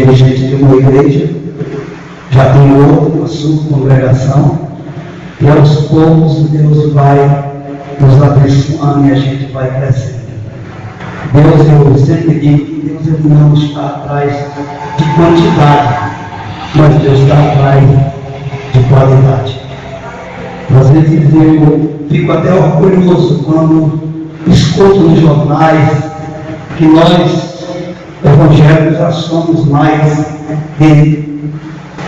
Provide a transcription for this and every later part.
dirigente de uma igreja, já tem outra, a sua congregação, e aos poucos Deus vai nos abençoando e a gente vai crescendo. Deus, eu sempre digo que Deus ele não está atrás de quantidade, mas Deus está atrás de qualidade. Às vezes eu fico até orgulhoso quando escuto nos jornais que nós, evangélicos, já somos mais de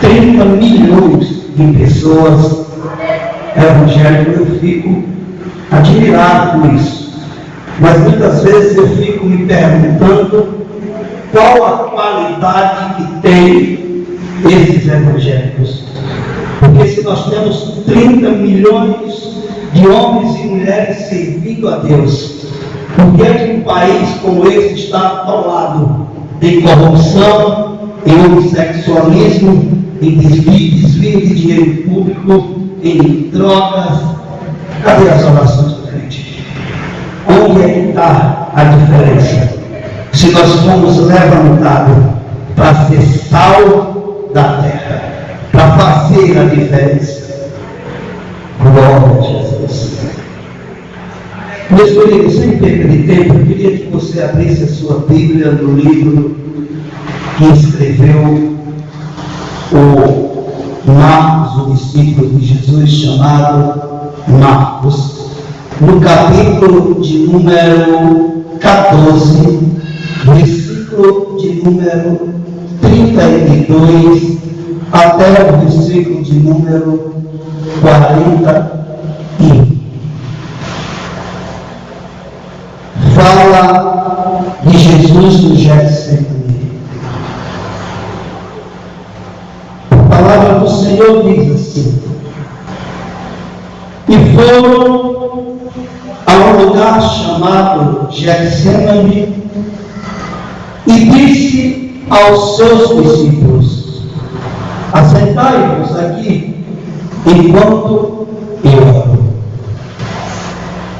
30 milhões de pessoas evangélicas. Eu fico admirado com isso. Mas muitas vezes eu fico me perguntando qual a qualidade que tem esses evangélicos. Porque se nós temos 30 milhões de homens e mulheres servindo a Deus, por que é que um país como esse está atolado em corrupção, em homossexualismo, em desvio de dinheiro público, em drogas? Cadê as orações do crente? Onde é que está a diferença? Se nós fomos levantados para ser sal da terra, para fazer a diferença. Glória a Jesus. Meus queridos, sem perda de tempo, eu queria que você abrisse a sua Bíblia no livro que escreveu o Marcos, o discípulo de Jesus, chamado Marcos, no capítulo de número 14, versículo de número 32 até o versículo de número 41. Fala de Jesus no Getsemane. A palavra do Senhor diz assim: e foram a um lugar chamado Getsemane, e disse aos seus discípulos: assentai-vos aqui enquanto eu oro.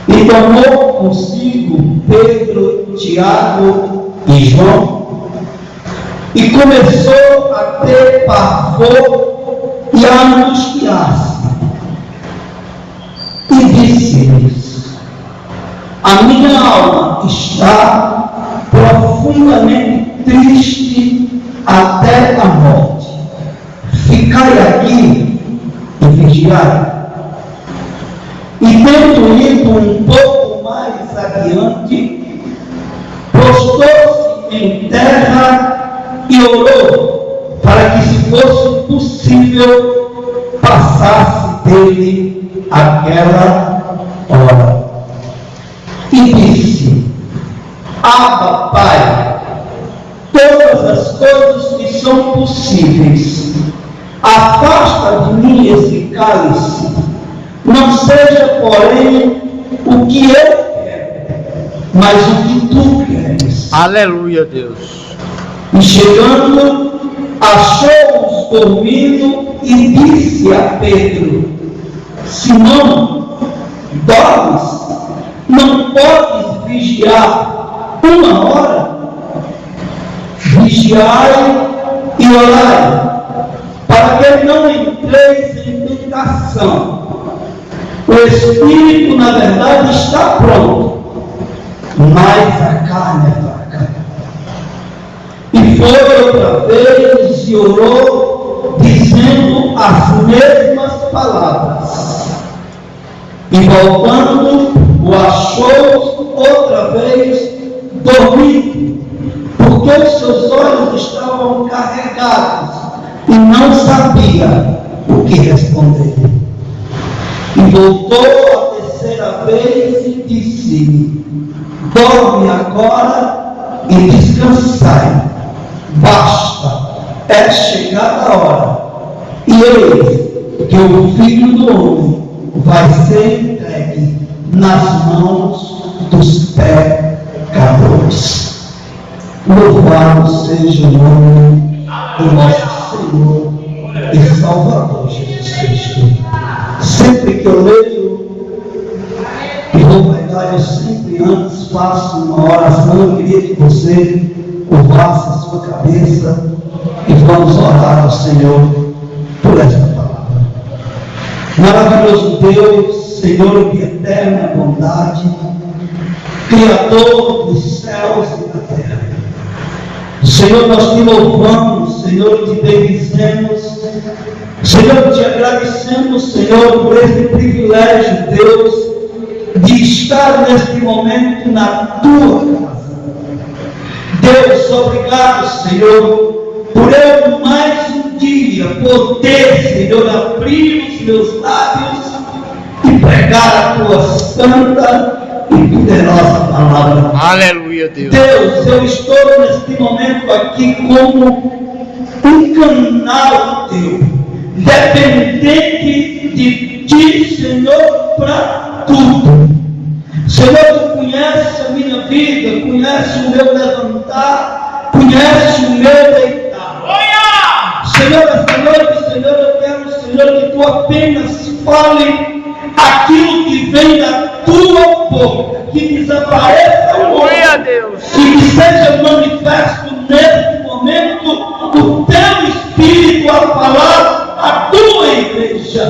E tomou consigo Pedro, Tiago e João, e começou a ter pavor e a angustiar-se. E disse-lhes: a minha alma está profundamente triste até a morte. Ficai aqui e vigiai. E tendo ido um pouco mais adiante, prostou-se em terra e orou, para que, se fosse possível, passasse dele aquela hora. E disse: Abba, Pai, todas as coisas que são possíveis, afasta de mim esse cálice. Não seja, porém, o que eu quero, mas o que tu queres. Aleluia, Deus. E chegando, achou-os dormindo e disse a Pedro: Simão, dormes? Não podes vigiar uma hora? Vigiai e orai, para que não entreis em tentação. O espírito, na verdade, está pronto, mas a carne é fraca. E foi outra vez e orou, dizendo as mesmas palavras. E voltando, o achou outra vez dormindo, porque os seus olhos estavam carregados e não sabia o que responder. E voltou a terceira vez e disse-lhe: dorme agora e descansai. Basta, é chegada a hora. E eis que o Filho do Homem vai ser entregue nas mãos dos pecadores. Louvado seja o nome do nosso Senhor e Salvador Jesus Cristo. Sempre que eu leio e vou pregar, eu sempre antes faço uma oração. Eu queria que você curvasse a sua cabeça e vamos orar ao Senhor por esta palavra. Maravilhoso Deus, Senhor de eterna bondade, Criador dos céus e da terra. Senhor, nós te louvamos, Senhor, te bendizemos, Senhor, te agradecemos, Senhor, por este privilégio, Deus, de estar neste momento na tua casa. Deus, obrigado, Senhor, por eu mais um dia poder, Senhor, abrir os meus lábios e pregar a tua santa e poderosa palavra. Aleluia, Deus. Deus, eu estou neste momento aqui como um canal teu, dependente de ti, Senhor, para tudo. Senhor, tu conheces a minha vida, conheces o meu levantar, conheces o meu deitar. Senhor, esta noite, Senhor, eu quero, Senhor, que tu apenas fale aquilo que vem da tua boca, que desapareça o homem, e que seja manifesto neste momento o teu Espírito a falar à tua igreja.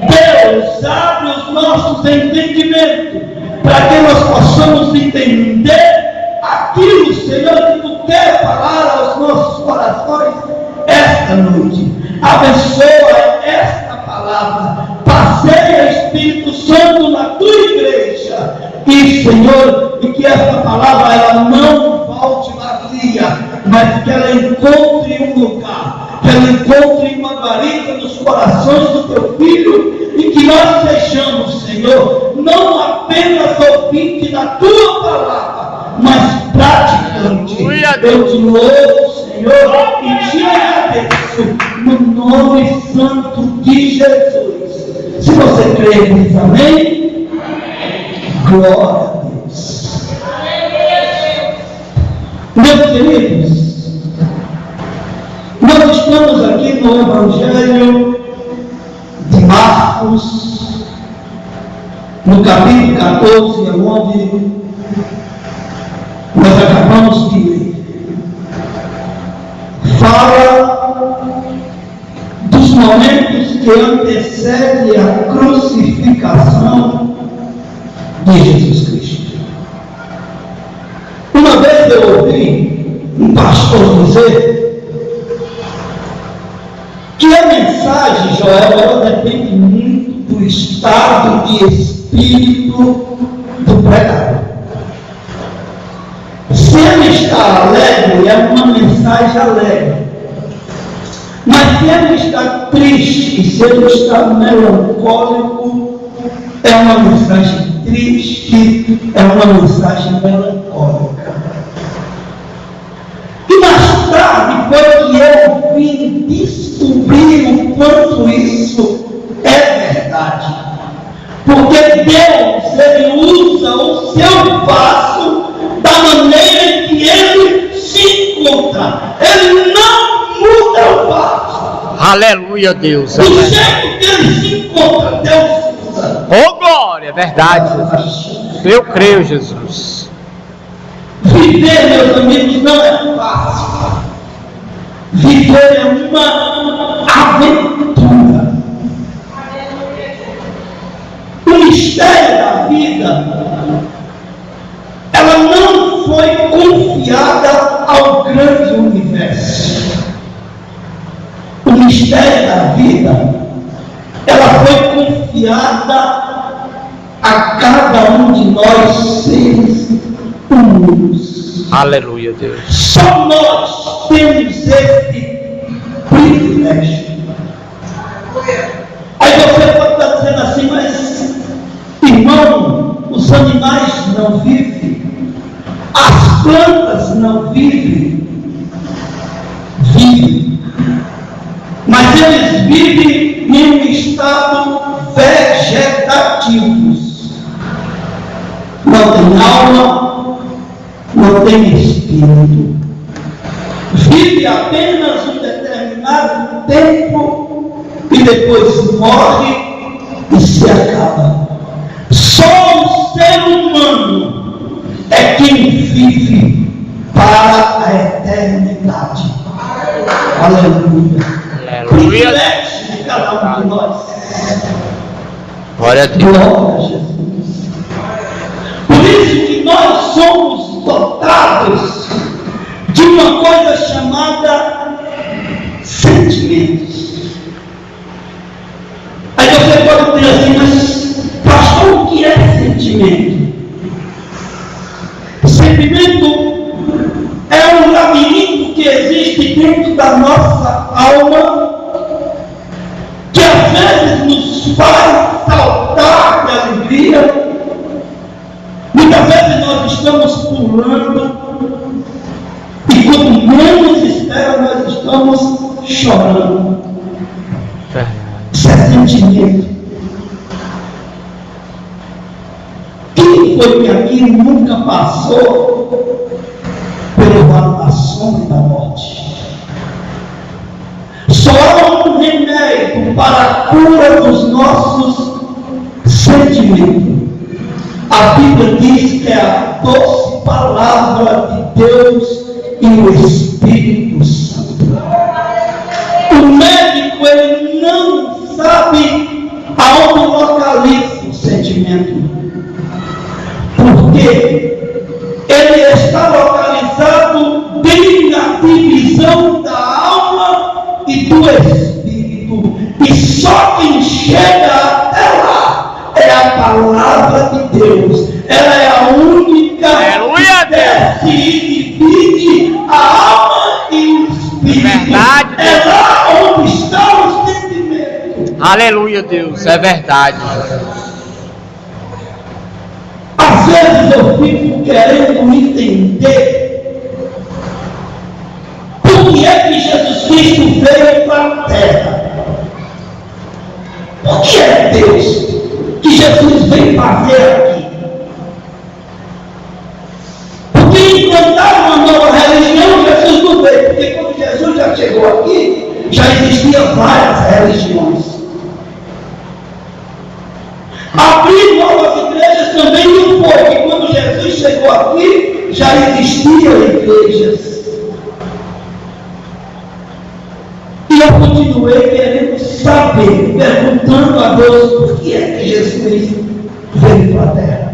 Deus, abre os nossos entendimentos para que nós possamos entender aquilo, Senhor, que tu quer falar aos nossos corações esta noite. Abençoa esta palavra, passeia Espírito Santo na tua igreja, e Senhor, e que esta palavra ela não volte vazia, mas que ela encontre um lugar, que ela encontre uma guarida nos corações do teu filho, e que nós sejamos, Senhor, não apenas ouvintes da tua palavra, mas praticantes. Eu te louvo, Senhor, e te agradeço no nome santo de Jesus. Se você crê nisso, amém? Glória a Deus. Meus queridos, nós estamos aqui no Evangelho de Marcos, no capítulo 14, onde nós acabamos de ler. Fala dos momentos que antecedem a crucificação de Jesus Cristo. Uma vez eu ouvi um pastor dizer que a mensagem, Joel, ela depende muito do estado de espírito do pregador. Se ele está alegre, é uma mensagem alegre. Mas se ele está triste, se ele está melancólico, é uma mensagem triste, é uma mensagem melancólica. E mais tarde foi que eu vim descobrir o quanto isso é verdade. Porque Deus, ele usa o seu vaso da maneira em que ele se encontra. Ele não muda o vaso. Aleluia, Deus. Do jeito que ele se encontra, Deus usa. Oh, glória, é verdade, Jesus. Eu creio, Jesus. Viver, meus amigos, não é fácil. Viver é uma aventura. O mistério da vida, ela não foi confiada ao grande universo. O mistério da vida, ela foi confiada a cada um de nós seres humanos. Aleluia, Deus. Só nós temos esse privilégio. Aí você pode estar dizendo assim, mas irmão, os animais não vivem, as plantas não vivem. Vivem, mas eles vivem em um estado vegetativo. Não tem alma, não tem espírito. Vive apenas um determinado tempo e depois morre e se acaba. Só o ser humano é quem vive para a eternidade. Aleluia. Aleluia. Privilégio de cada um de nós. Glória a Deus. Glória a Jesus. Por isso que nós somos dotados de uma coisa chamada sentimentos. Aí você pode dizer assim, mas pastor, o que é sentimento? Sentimento é um labirinto que existe dentro da nossa alma, que às vezes nos faz saltar de alegria. Muitas vezes nós estamos pulando e quando menos espera nós estamos chorando. Isso é sentimento. Quem foi que aqui nunca passou pelo vale da sombra e da morte? Só há um remédio para a cura dos nossos sentimentos. A Bíblia diz que é a doce palavra de Deus e o Espírito Santo. O médico, ele não sabe aonde localiza o sentimento, porque ele está localizado bem na divisão da alma e do Espírito, e só quem chega até lá é a palavra de Deus. Ela é a única que desce e divide a alma e o Espírito. Verdade. É lá onde está o sentimento. Aleluia, Deus. É verdade. Às vezes eu fico querendo entender por que é que Jesus Cristo veio para a terra. O que é Deus que Jesus veio fazer aqui? Porque implantar uma nova religião, Jesus não veio, porque quando Jesus já chegou aqui, já existiam várias religiões. Abrir novas igrejas também não foi, porque quando Jesus chegou aqui, já existiam igrejas. E eu continuei querendo saber, perguntando a Deus por que é que Jesus veio para a terra.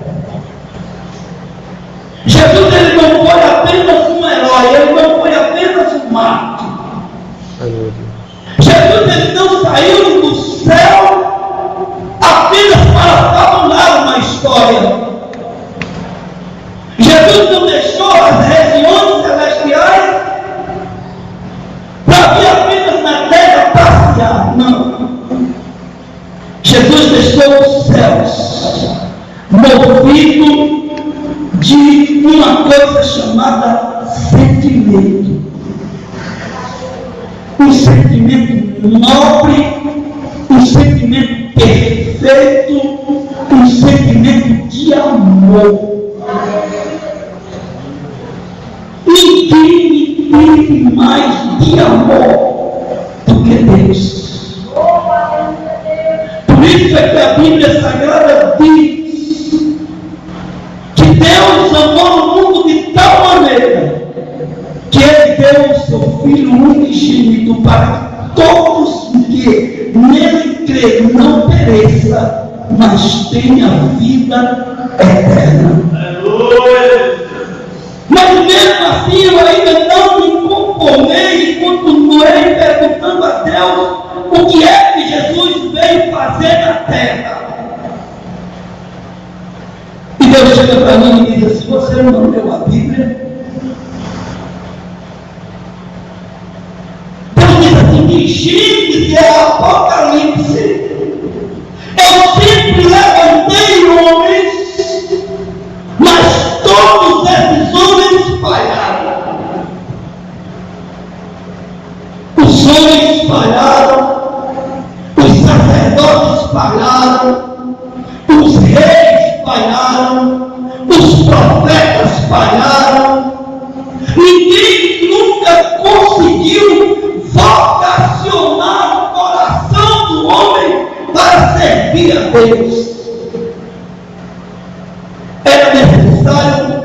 Jesus, ele não foi apenas um herói, ele não foi apenas um mártir. Jesus, ele não saiu do céu apenas para fabular uma história. Jesus não deixou as regiões celestiais para vir apenas na terra passear. Não. Jesus deixou os céus movido de uma coisa chamada sentimento. Um sentimento nobre, um sentimento perfeito, um sentimento de amor. Ninguém entende mais de amor do que Deus. Por isso é que a Bíblia Sagrada diz que Deus amou o mundo de tal maneira que Ele deu o seu Filho unigênito para que todos que nele creem não pereça, mas tenha vida eterna. Mas mesmo assim eu ainda não me conformei e continuei perguntando a Deus o que é que Jesus veio fazer na terra. E Deus chega para mim e diz assim: você não leu a Bíblia? Deus diz assim: de Gênesis e Apocalipse eu sempre levantei homens, mas todos esses homens falharam. Os homens falharam, os sacerdotes falharam, os reis falharam, os profetas falharam. Ninguém nunca conseguiu vocacionar o coração do homem para servir a Deus. Era necessário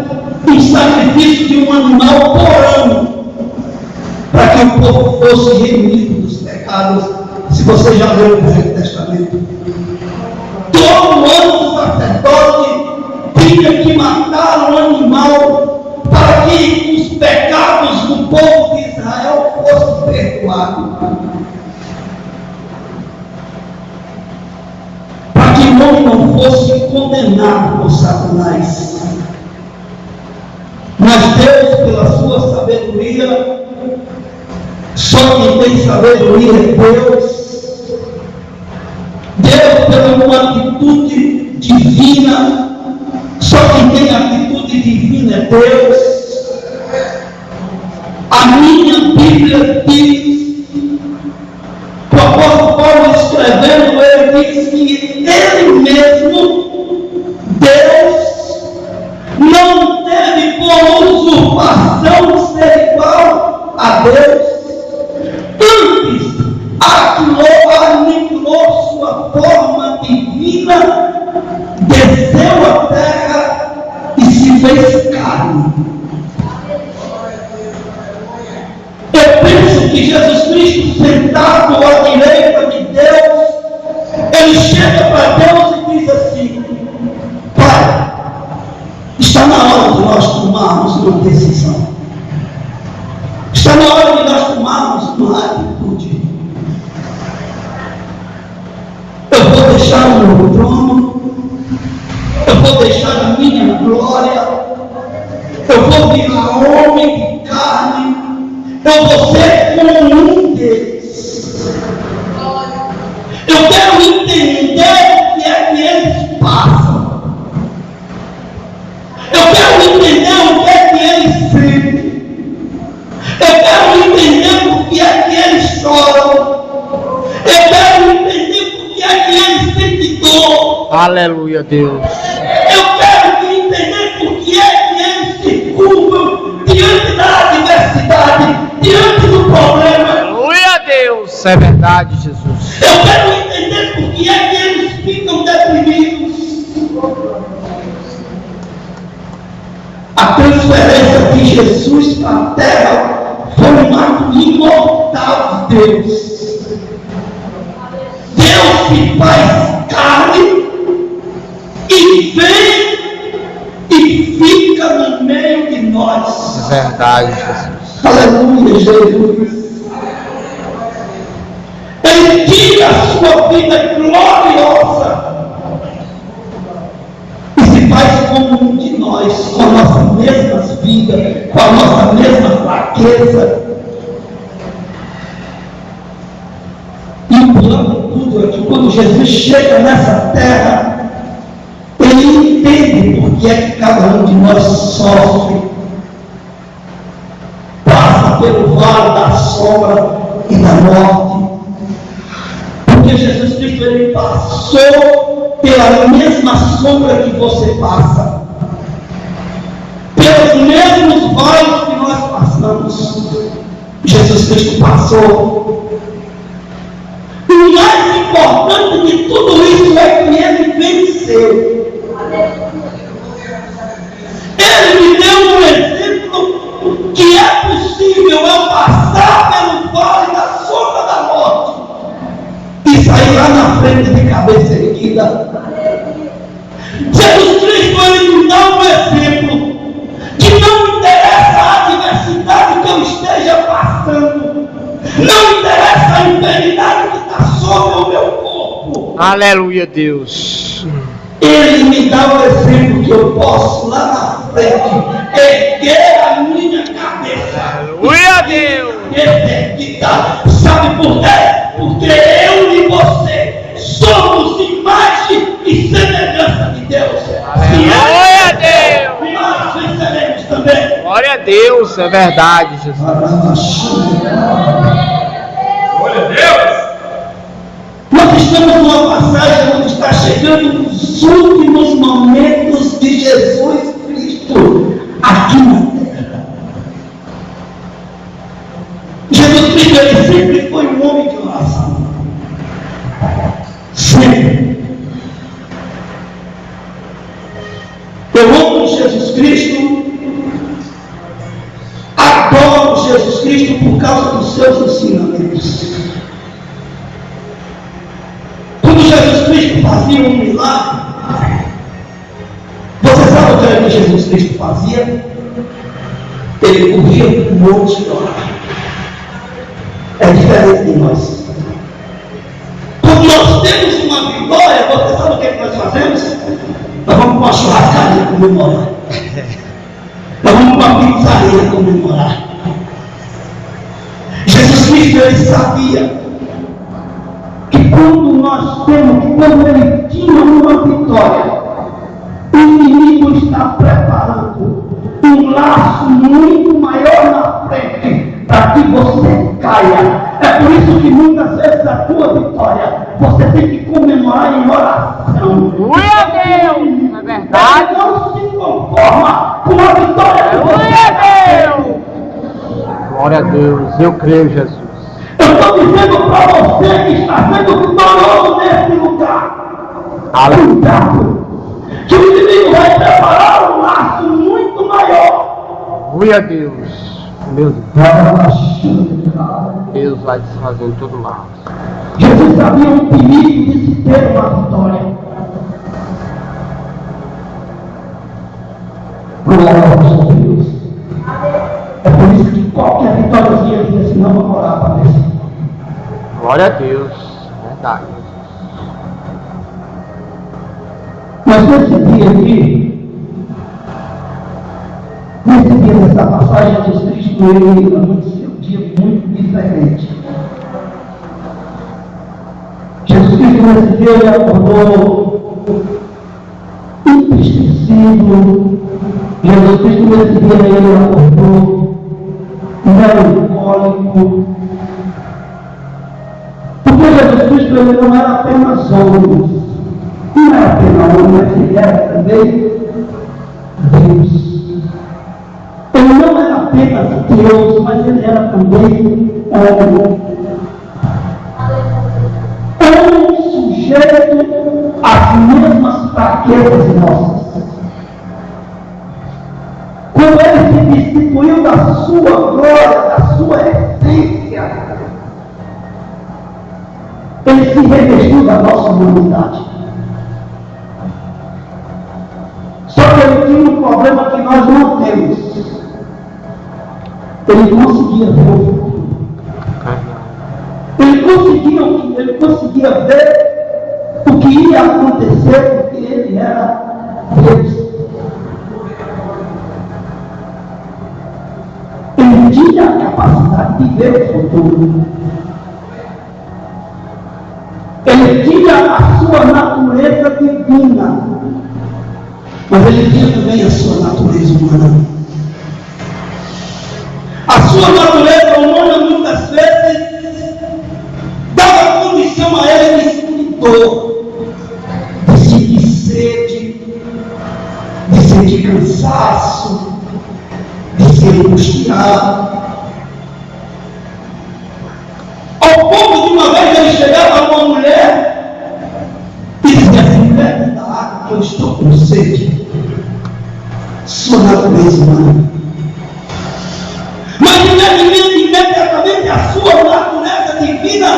um sacrifício de um animal por ano para que o povo fosse remido dos pecados. Se você já leu o Velho Testamento, todo ano o sacerdote tinha que matar um animal para que os pecados do povo de Israel fossem perdoados. Para que o homem não fosse condenado por Satanás. Mas Deus, pela sua sabedoria, só quem tem sabedoria é Deus. Deus, pela uma atitude divina, só quem tem atitude divina é Deus. A minha Bíblia diz, o apóstolo Paulo escrevendo, ele diz que ele mesmo, Deus, não teve por usurpação ser igual a Deus. Antes, aniquilou sua forma divina, desceu à terra e se fez carne. Eu penso que Jesus Cristo, sentado à direita de Deus, ele chega para Deus e diz assim: Pai, está na hora de nós tomarmos uma decisão. Está na hora de nós tomarmos uma atitude. Eu vou deixar o meu trono, eu vou deixar a minha glória, eu vou virar homem de carne, eu vou ser como um deles. Eu quero entender o que é que eles passam. Eu quero entender o que é que eles sentem. Eu quero entender por que é que eles choram. Eu quero entender por que é que eles sentem dor. Aleluia, Deus. Eu quero entender por que é que eles se curvam diante da adversidade, diante do problema. Aleluia, Deus. É verdade, Jesus. Eu quero entender por que é que eles ficam deprimidos. A transferência de Jesus para a terra foi um ato imortal de Deus. Deus se faz carne e vem e fica no meio de nós. É verdade, Jesus. Aleluia, Jesus. Ele tira a sua vida gloriosa e se faz como um de nós, com as nossas mesmas vidas, com a nossa mesma fraqueza. E o plano de tudo é que quando Jesus chega nessa terra, ele entende por que é que cada um de nós sofre, passa pelo vale da sombra e da morte. Porque Jesus Cristo, ele passou pela mesma sombra que você passa, pelos mesmos vales que nós passamos. Jesus Cristo passou. E o mais importante de tudo isso é que ele venceu. Ele me deu um exemplo que é possível eu passar pelo vale da sombra da morte e sair lá na frente de cabeça erguida. Jesus Cristo, ele me dá um exemplo que não interessa a adversidade que eu esteja passando, não interessa a enfermidade que está sobre o meu corpo. Aleluia, Deus. Ele me dá o exemplo que eu posso lá na frente erguer a minha cabeça. Aleluia, Deus. Sabe por quê? Porque eu e você somos imagem e semelhança de Deus. Aleluia, Deus. E nós venceremos também. Glória a Deus, é verdade, Jesus. Glória a Deus! Nós estamos numa passagem onde está chegando nos últimos momentos de Jesus Cristo aqui na terra. Jesus Cristo, ele sempre foi um homem de oração. Sempre. Eu amo Jesus Cristo, adoro Jesus Cristo por causa dos seus ensinamentos. Quando Jesus Cristo fazia um milagre, você sabe o que era que Jesus Cristo fazia? Ele corria para o monte e orava. É diferente de nós. Quando nós temos uma vitória, você sabe o que nós fazemos? Nós vamos para uma churrascaria comemorar. Nós vamos para uma pizzaria comemorar. Jesus Cristo, ele sabia que quando ele tinha uma vitória, o inimigo está preparando um laço muito maior na frente para que você caia. É por isso que muitas vezes a tua vitória você tem que comemorar em oração. Glória a Deus, não é verdade? Ele não se conforma com a vitória. Glória a Deus. Glória a Deus, eu creio, Jesus. Eu estou dizendo para você que está sendo vitorioso nesse lugar. Cuidado, que o inimigo vai preparar um laço muito maior. Glória a Deus. Meu Deus. Deus vai desfazendo todo laço. Jesus sabia o perigo de se ter uma vitória. Glória a Deus. É por isso que qualquer vitóriazinha diz assim, não vamos orar para isso. Glória a Deus. Verdade. Mas nesse dia aqui, nesse dia dessa passagem, Jesus Cristo, ele anunciou um dia muito diferente. Jesus Cristo nesse dia ele acordou entristecido. Jesus Cristo nesse dia ele acordou melancólico. Porque Jesus Cristo ele não era apenas homem. Não era apenas homem, mas ele era também Deus. Ele não era apenas Deus, mas ele era também homem. Um sujeito às mesmas fraquezas nossas. Quando ele se destituiu da sua glória, da sua essência, ele se revestiu da nossa humanidade. Só que ele tinha um problema que nós não temos. Ele conseguia ver o futuro. Ele conseguia ver o que ia acontecer, porque ele era Deus. Ele tinha a capacidade de ver o futuro. Ele tinha a sua natureza divina, mas ele tinha também a sua natureza humana. A sua natureza humana muitas vezes dava condição a ele de sentir dor, de sentir sede, de sentir cansaço, de ser angustiado. Ao ponto de uma vez ele chegava a uma mulher e dizia assim: mulher, me dá água, que eu estou com sede. Sua natureza humana. Mas imediatamente a sua natureza divina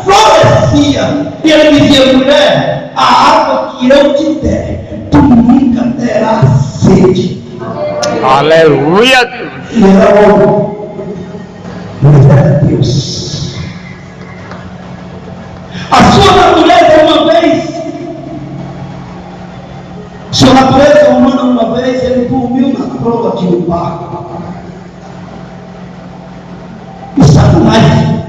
florescia. E ele dizia: mulher, a água que eu te der, tu nunca terás sede. Aleluia, Deus. E era homem, mas era Deus. A sua natureza humana uma vez, ele dormiu na proa de um barco. E Satanás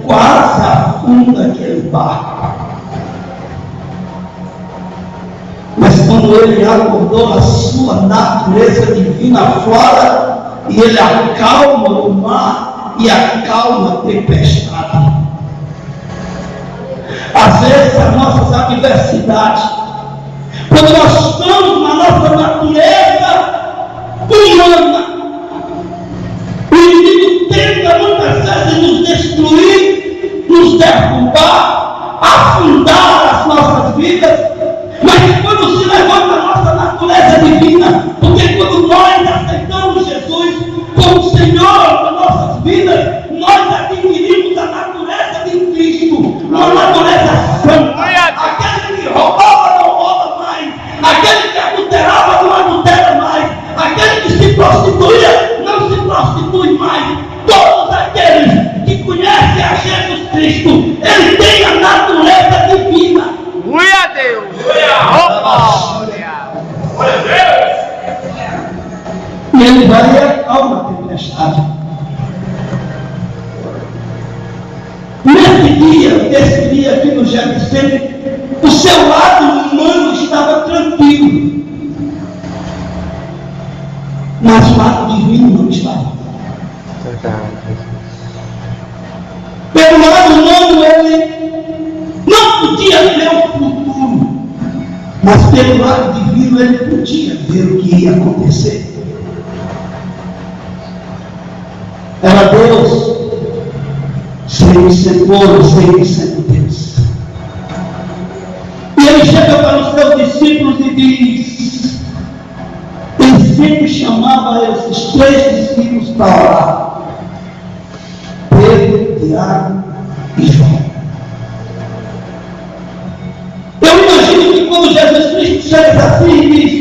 quase afunda aquele barco. Mas quando ele acordou, a sua natureza divina flora, e ele acalma o mar e acalma a tempestade. Às vezes as nossas adversidades, quando nós estamos na nossa natureza humana, o inimigo tenta muitas vezes nos destruir, nos derrubar, afundar as nossas vidas, mas quando se levanta a nossa natureza divina, porque quando nós aceitamos Jesus como Senhor das nossas vidas, nós adquirimos ele tem a natureza divina. Glória a Deus. Glória a Deus. E ele vai e acalma a tempestade. Nesse dia aqui no Getsemane, o seu lado humano estava tranquilo, mas o lado divino não estava. Pelo lado humano, ele não podia ver o futuro, mas pelo lado divino, ele podia ver o que ia acontecer. Era Deus, sempre sendo bom, sempre sendo Deus. E ele chega para os seus discípulos e diz, ele sempre chamava esses 3 discípulos para orar: Pedro, Tiago e João. Eu imagino que quando Jesus Cristo chega assim e diz: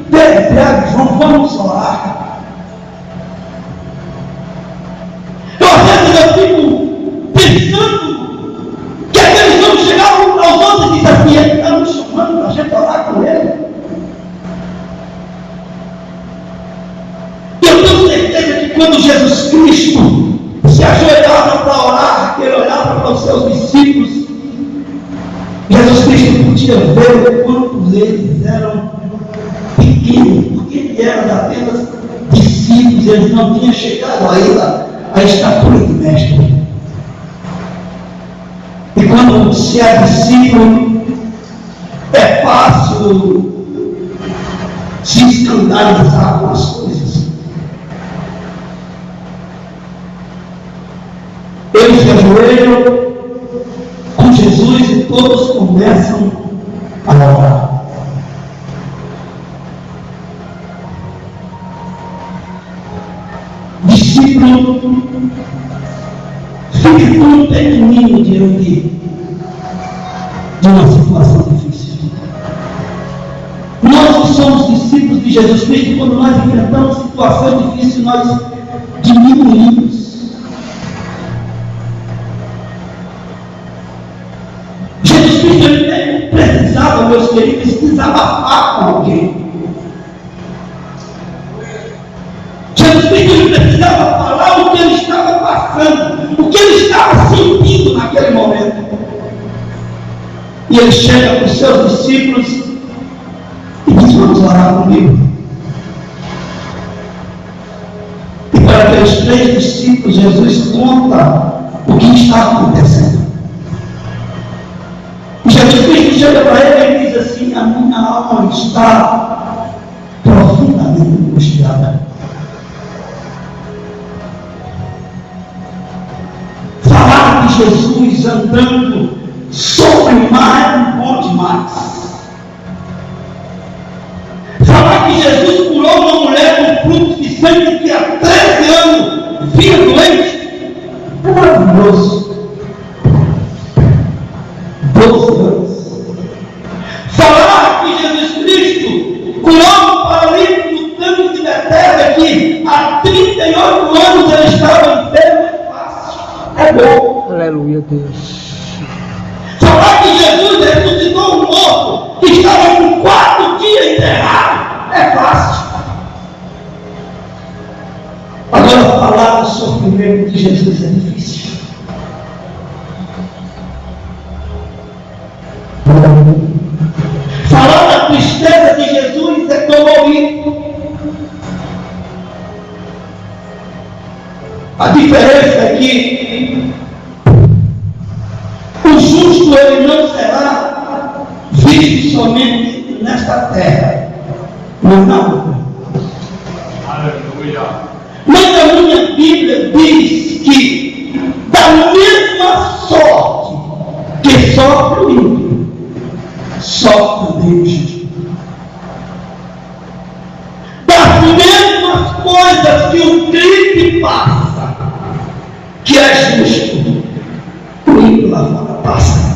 Pedro, Tiago e João, vamos orar. Eu fico pensando que aqueles homens chegavam aos outros e disseram assim: ele está nos chamando para a gente orar com ele. E eu tenho certeza que quando Jesus Cristo se ajoelhava para orar, ele olhava para os seus discípulos, Jesus Cristo podia ver o quanto eles eram pequenos, porque eles eram apenas discípulos, eles não tinham chegado ainda a estatura de mestre. E quando se é discípulo, é fácil se escandalizar com as coisas. Eles se ajoelham com Jesus e todos começam a orar. Discípulo fica tão pequenino diante de uma situação difícil. Nós que somos discípulos de Jesus Cristo, quando nós enfrentamos situações difíceis, nós diminuímos. Jesus Cristo, ele precisava, meus queridos, desabafar com alguém. Jesus Cristo, ele precisava falar o que ele estava passando, o que ele estava sentindo naquele momento. E ele chega para os seus discípulos e diz: vamos orar comigo. E para aqueles 3 discípulos, Jesus conta o que está acontecendo. E Jesus Cristo chega para ele e diz assim: a minha alma está profundamente angustiada. Falar de Jesus andando sobre o mar é bom demais. Falar que Jesus curou uma mulher com fluxo de sangue que há 13 anos vinha doente é maravilhoso. 12 anos. Falar que Jesus Cristo curou um paralítico no tanque de Betesda que há 38 anos ele estava enfermo é bom. Aleluia, Deus. Falar que Jesus ressuscitou um morto que estava com 4 dias enterrado é fácil. Agora, falar do sofrimento de Jesus é difícil. Falar da tristeza de Jesus é dolorido. A diferença é que o justo ele não será visto somente nesta terra, mas não. Aleluia. Mas a minha Bíblia diz que da mesma sorte que sofre o ímpio, sofre também o justo. Das mesmas coisas que o crente passa, que é justo, o ímpio lá fora passa.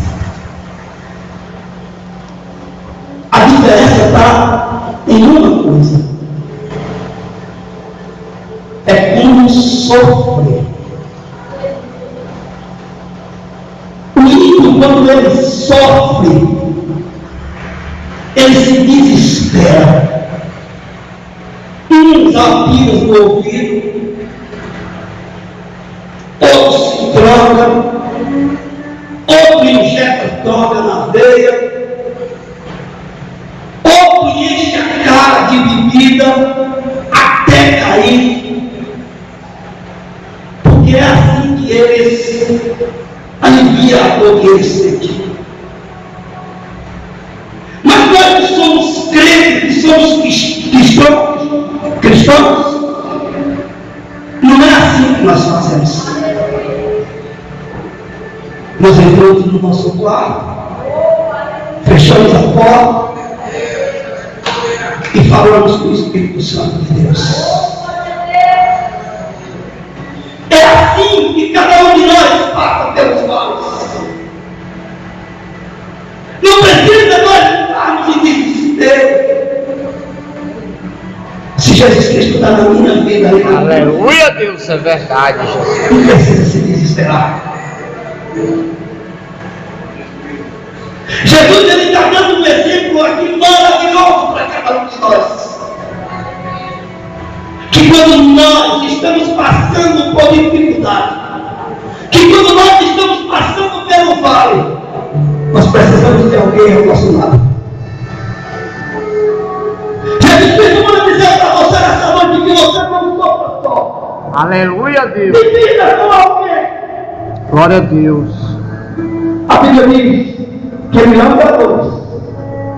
A diferença está em uma coisa: é como sofre. quando ele sofre, ele se desespera. Uns apiam no ouvido, outros se drogam, outro injeta droga na veia, outro enche a cara de bebida até cair, porque é assim que eles aliviam a dor que eles sentem. Mas nós que somos crentes, que somos cristãos, não é assim que nós fazemos. Nós entramos no nosso quarto, fechamos a porta e falamos com o Espírito Santo de Deus. É assim que cada um de nós passa pelos vales. Não precisa nós entrarmos em desespero. Se Jesus Cristo está na minha vida, aleluia, Deus, é verdade, Jesus. Não precisa se desesperar. Jesus está dando um exemplo aqui maravilhoso para cada um de nós. Que quando nós estamos passando por dificuldade, que quando nós estamos passando pelo vale, nós precisamos de alguém ao nosso lado. Jesus Cristo manda dizer para você nessa noite que você não sofra só. Aleluia, Deus. Divida com alguém. Glória a Deus. A Bíblia diz que ele ama a todos,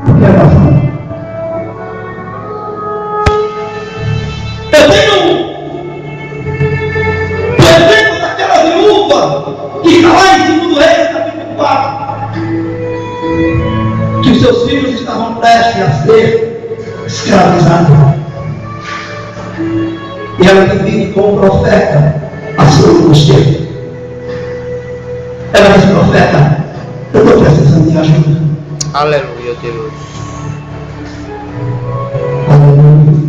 porque é nosso. Eu tenho o exemplo daquela viúva que está lá em 2 Reis, capítulo 4, que os seus filhos estavam prestes a ser escravizados. E ela divide com o profeta a sua angústia. Ela diz: profeta, eu estou precisando de ajuda. Aleluia, Deus. Aleluia.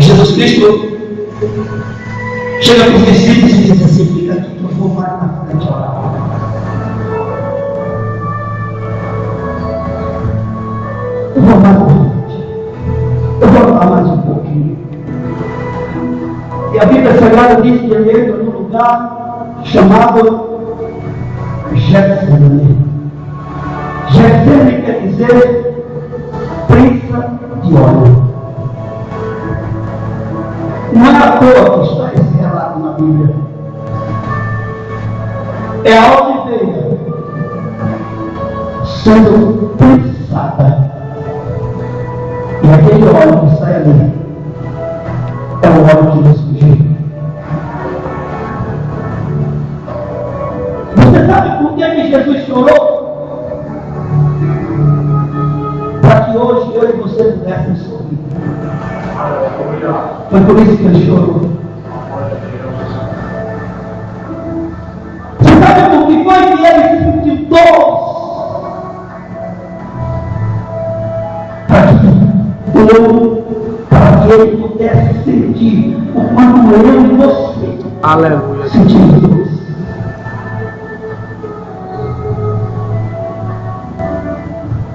Jesus Cristo chega para os discípulos e diz assim: fica aqui que eu vou mais na frente orar. Eu vou mais na frente. Eu vou orar mais um pouquinho. E a Bíblia Sagrada diz que ele entra num lugar chamado Getsemane. Getsemane quer dizer prensa de óleo. Não é à toa que está esse relato na Bíblia. É a oliveira sendo prensada. E aquele óleo que sai ali é o óleo que nos ungiu. Você sabe por que Jesus chorou? Para que hoje eu e você pudéssemos sorrir. Foi por isso que ele chorou. Você sabe por que foi que ele sentiu dor? Para que ele pudesse sentir o quanto eu e você, aleluia, sentimos.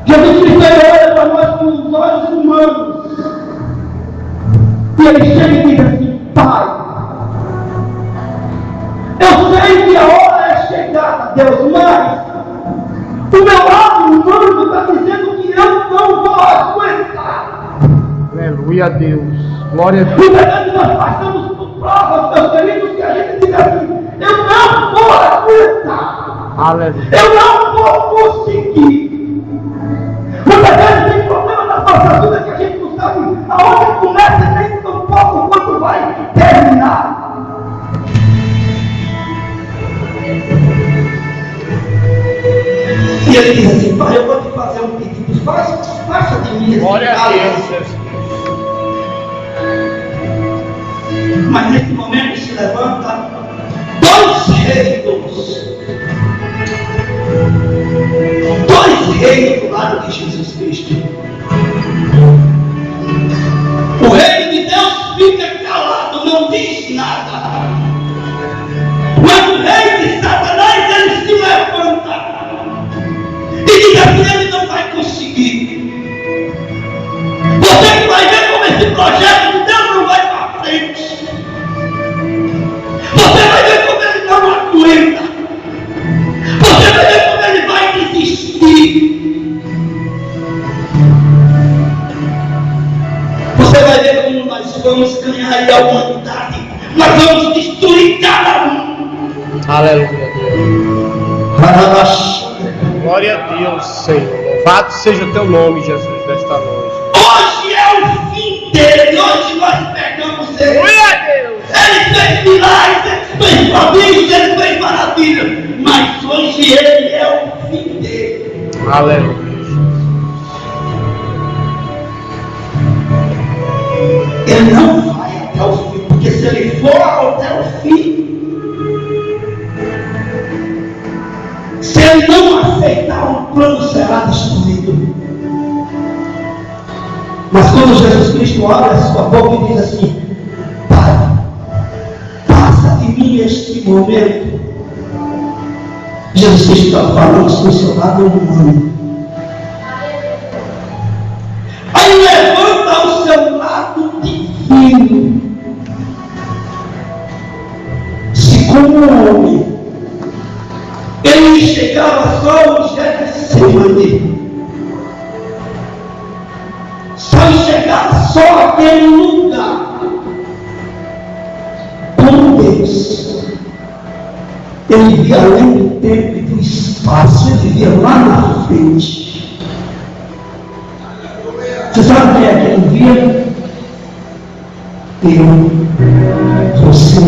Jesus Cristo olha para nós com os olhos humanos e ele chega e diz assim: Pai, eu sei que a hora é chegada, Deus, mas o meu lado humano está dizendo que eu não vou aguentar. Aleluia, Deus. Glória a Deus. Muitas vezes nós passamos por provas, meus queridos, que a gente diz assim: eu não vou aguentar. Aleluia. Eu não vou conseguir. Muitas vezes tem problema na nossa vida que a gente não sabe aonde começa e nem tão pouco quanto vai terminar. E ele diz assim: Pai, eu vou te fazer um pedido, faça de mim esse glória a cálice. Deus. Mas nesse momento se levanta 2 reinos. 2 reinos do lado de Jesus Cristo. O reino de Deus fica calado, não diz existe nada. Mas o rei de Satanás, ele se levanta e diz assim: ele não vai conseguir. Você que vai ver como esse projeto de Deus não vai para frente. Você vai ver como ele não aguenta. Você vai ver como ele vai desistir. Você vai ver como nós vamos ganhar a humanidade. Nós vamos destruir cada um. Aleluia, Deus. Glória a Deus, Senhor. Louvado seja o teu nome, Jesus, desta noite. Hoje é o fim dele. Hoje nós pegamos ele. Glória a Deus. Ele fez milagres, ele fez prodígios, ele fez maravilhas. Mas hoje ele é o fim dele. Aleluia. Ele não vai até o fim, porque se ele for até o fim, se ele não aceitar, o plano será destruído. Mas quando Jesus Cristo abre a sua boca e diz assim: Pai, passa de mim este momento, Jesus Cristo está falando com o seu lado humano. Aí levanta o seu lado divino. Se como homem ele enxergava só o Getsemane, só enxergava só aquele lugar. Como Deus, ele via além do tempo e do espaço, ele via lá na frente. Você sabe o que é que ele via? Eu, você.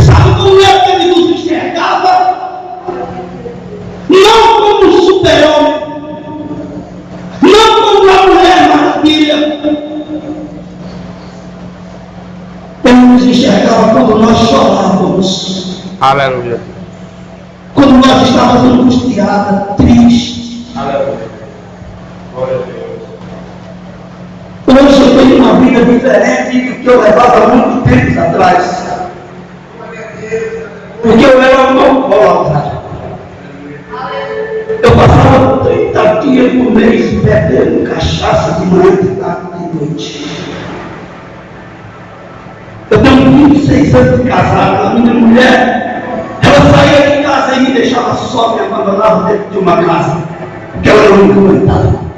Sabe como é que ele nos enxergava? Não como um super-homem, não como uma mulher maravilha. Ele nos enxergava quando nós chorávamos. Aleluia. Quando nós estávamos angustiados, tristes. Aleluia. Glória a Deus. Hoje eu tenho uma vida diferente do que eu levava há muito tempo atrás. Porque eu era um alcoólatra. Eu passava 30 dias por mês bebendo cachaça de manhã, de tarde e de noite. Eu tenho 26 anos de casado. A minha mulher, ela saía de casa e me deixava só, me abandonava dentro de uma casa, porque ela não me comentava.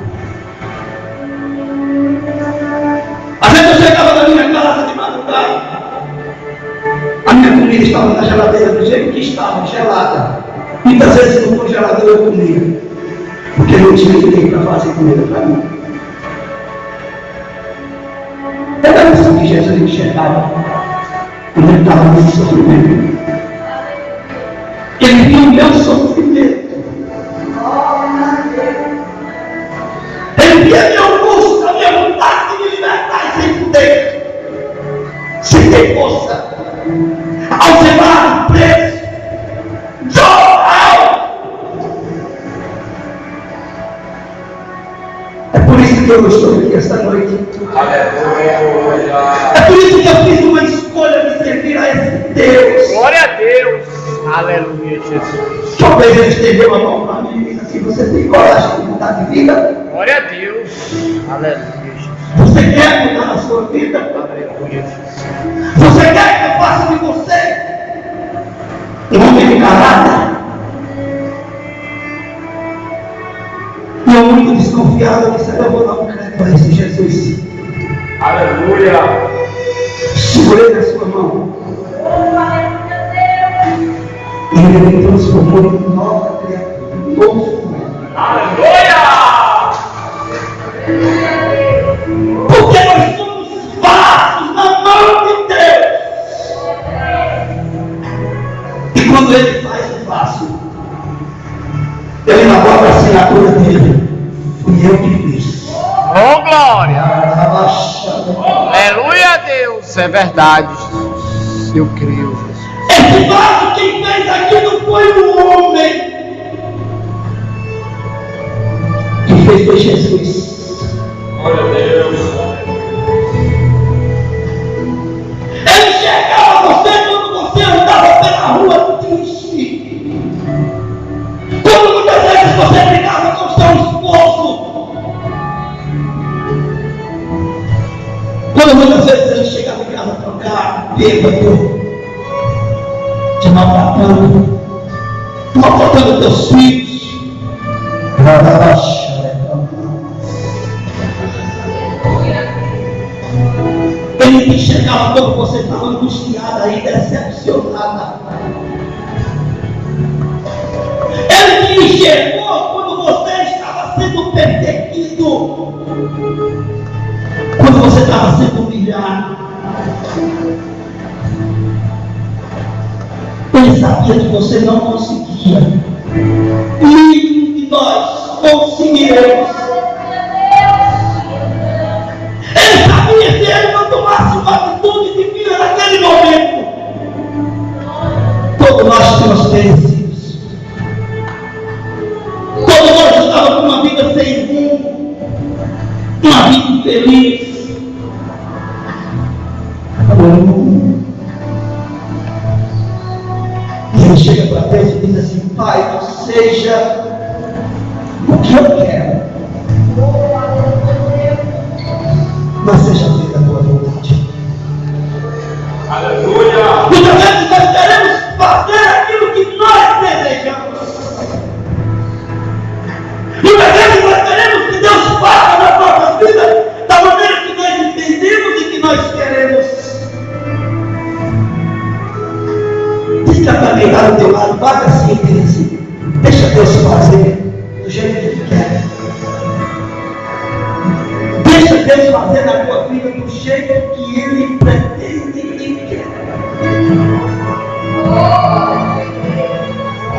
Às vezes eu chegava na minha casa de madrugada, a minha comida estava na geladeira do jeito que estava, gelada. Muitas vezes no congelador eu comia, porque não tinha ninguém para fazer comida para mim. Era isso que Jesus enxergava quando ele estava nesse sofrimento. Ele viu o meu sofrimento. Ele via meu gosto, a minha vontade de me libertar sem poder, sem ter força, algemado, preso, jornal. É por isso que eu estou aqui esta noite. Aleluia. É por isso que eu fiz uma escolha de servir a esse Deus. Glória a Deus. Aleluia, Jesus. Talvez ele estendeu a mão para mim e disse assim: você tem coragem de mudar de vida? Glória a Deus. Aleluia, Jesus. Você quer mudar a sua vida? Aleluia, Jesus. Você quer que eu faça de você um homem de caráter? E eu, muito desconfiado, eu disse: eu vou dar um crédito a esse Jesus. Aleluia. Segurei na sua mão. E ele me transformou em nova criatura, um novo. Aleluia. Porque nós somos vasos na mão de Deus. E quando ele faz o vaso, ele na própria assinatura dele, fui eu que fiz. Oh, glória. Aleluia a Deus. É verdade, Jesus. Eu creio, Jesus. Esse vaso quem fez aquilo foi o homem. Que fez foi Jesus. Glória a Deus. bêbado, te maltratando teus filhos. Ele te enxergava quando você estava angustiada e decepcionada. Ele te enxergou quando você estava sendo perseguido, quando você estava sendo humilhado. Ele sabia que você não conseguia. E nós conseguiremos. Ele sabia que ele não tomasse uma atitude divina naquele momento. Todos nós temos perecidos. Todos nós estávamos com uma vida sem rumo, uma vida infeliz. E ele chega para Deus e diz assim: Pai, seja o que eu quero, mas seja feita a tua vontade. Aleluia! Muitas vezes nós queremos fazer aquilo que nós desejamos. Muitas vezes nós queremos que Deus faça na nossa vida da maneira que nós entendemos e que nós queremos. Diga para quem está do teu lado, bata assim e diz assim: deixa Deus fazer do jeito que Ele quer. Deixa Deus fazer na tua vida do jeito que Ele pretende e quer.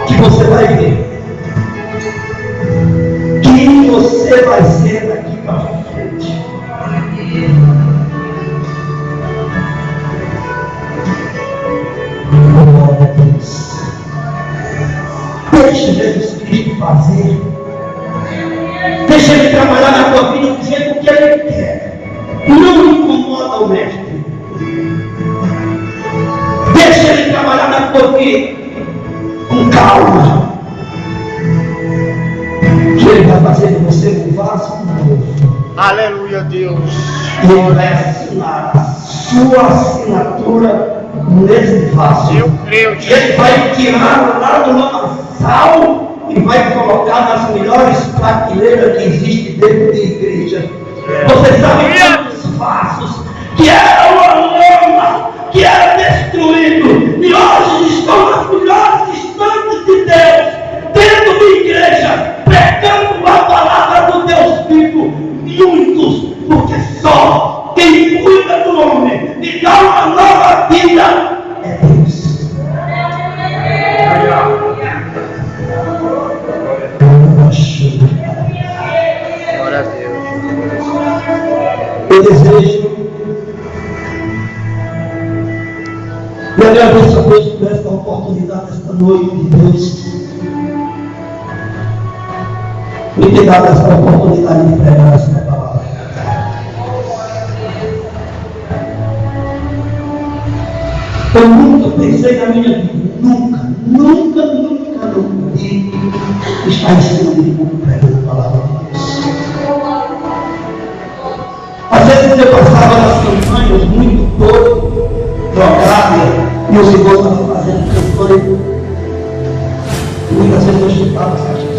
Que você vai ver quem você vai ser daqui para frente. Glória a Deus. Deixa Jesus Cristo fazer. Deixa Ele trabalhar na tua vida do jeito que Ele quer. Não incomoda o mestre. Deixa Ele trabalhar na tua vida com calma. Que Ele vai fazer de você um vaso novo. Aleluia, Deus. E Ele vai assinar a sua assinatura nesse vaso. Eu creio, E Ele vai tirar lá do lamaçal e vai colocar nas melhores prateleiras que existem dentro da igreja. Você sabe quantos vasos que era uma lama, que era destruído, e hoje estão nas melhores instantes de Deus, dentro da igreja, pregando a palavra do Deus vivo, muitos, porque só quem cuida do homem e dá uma nova vida é Deus. Glória a Deus. Eu desejo e agradeço a Deus por esta oportunidade, esta noite de Deus me ter dado esta oportunidade de pregar esta palavra. Eu nunca pensei na minha vida, nunca vi estar em cima de como pregando a palavra de Deus. Às vezes eu passava nas campanhas muito doido, drogado, e os irmãos estavam fazendo campanha. Muitas vezes eu chutava as caixas.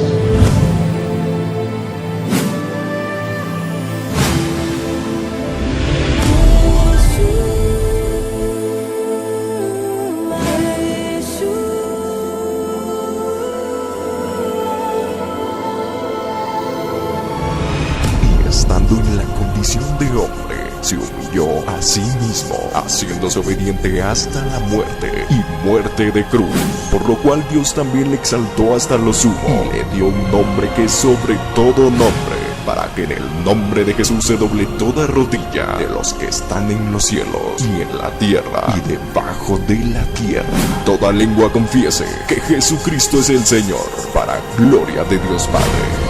Estando en la condición de hombre, se humilló a sí mismo, haciéndose obediente hasta la muerte y muerte de cruz, por lo cual Dios también le exaltó hasta lo sumo y le dio un nombre que es sobre todo nombre, para que en el nombre de Jesús se doble toda rodilla de los que están en los cielos y en la tierra y debajo de la tierra. Toda lengua confiese que Jesucristo es el Señor, para gloria de Dios Padre.